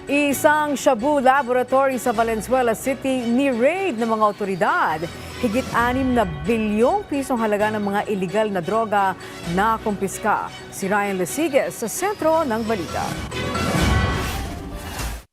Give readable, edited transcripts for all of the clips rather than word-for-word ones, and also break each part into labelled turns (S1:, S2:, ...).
S1: Isang shabu laboratory sa Valenzuela City ni-raid ng mga otoridad. Higit 6 na bilyong pisong halaga ng mga iligal na droga na kumpiska. Si Ryan Lesiges sa sentro ng balita.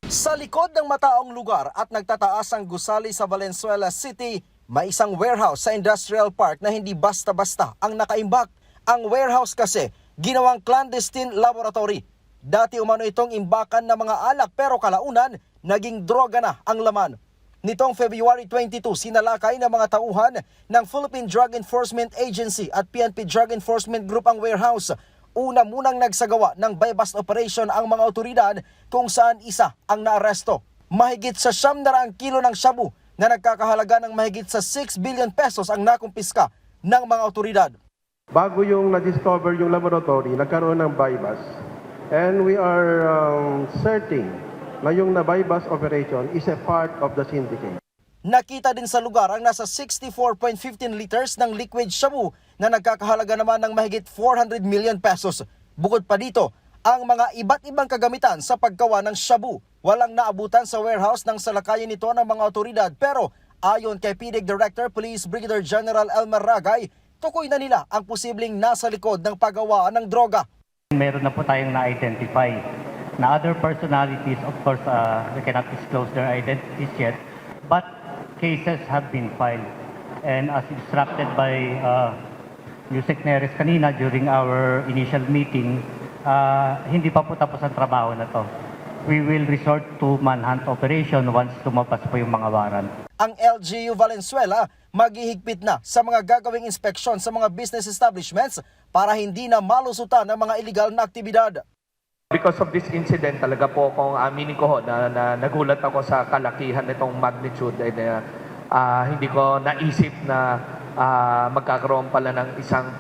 S2: Sa likod ng mataong lugar at nagtataas ang gusali sa Valenzuela City, may isang warehouse sa industrial park na hindi basta-basta ang nakaimbak. Ang warehouse kasi ginawang clandestine laboratory. Dati umano itong imbakan ng mga alak pero kalaunan naging droga na ang laman. Nitong February 22, sinalakay ng mga tauhan ng Philippine Drug Enforcement Agency at PNP Drug Enforcement Group ang warehouse. Una munang nagsagawa ng buy-bust operation ang mga otoridad kung saan isa ang naaresto. Mahigit sa 900 kilo ng shabu na nagkakahalaga ng mahigit sa 6 billion pesos ang nakumpiska ng mga otoridad.
S3: Bago yung na-discover yung laboratory, nagkaroon ng buy-bust. And we are certain na yung na-buy-bust operation is a part of the syndicate.
S2: Nakita din sa lugar ang nasa 64.15 liters ng liquid shabu na nagkakahalaga naman ng mahigit 400 million pesos. Bukod pa dito, ang mga iba't ibang kagamitan sa paggawa ng shabu. Walang naabutan sa warehouse ng salakayin nito ng mga otoridad pero ayon kay PDEG Director Police Brigadier General Elmer Ragay, tukoy na nila ang posibleng nasa likod ng paggawaan ng droga.
S4: Meron na po tayong na-identify na other personalities, of course, we cannot disclose their identities yet, but cases have been filed. And as instructed by Yusek Neres kanina during our initial meeting, hindi pa po tapos ang trabaho na to. We will resort to manhunt operation once lumabas po yung mga warrant.
S2: Ang LGU Valenzuela maghihigpit na sa mga gagawing inspeksyon sa mga business establishments para hindi na malusutan ng mga illegal na aktibidad.
S5: Because of this incident, talaga po kung aminin ko na nagulat ako sa kalakihan nitong magnitude. Hindi ko naisip na magkakaroon pala ng isang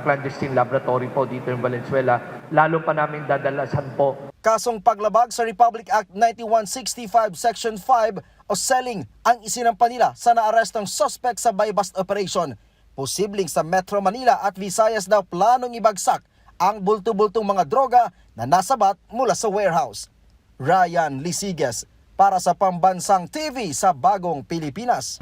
S5: clandestine laboratory po dito in Valenzuela. Lalo pa namin dadalasan po.
S2: Kasong paglabag sa Republic Act 9165 Section 5 o selling ang isinampa nila sa naarestong suspect sa buy-bust operation. Posibleng sa Metro Manila at Visayas daw planong ibagsak ang bulto-bultong mga droga na nasabat mula sa warehouse. Ryan Lesiges para sa Pambansang TV sa Bagong Pilipinas.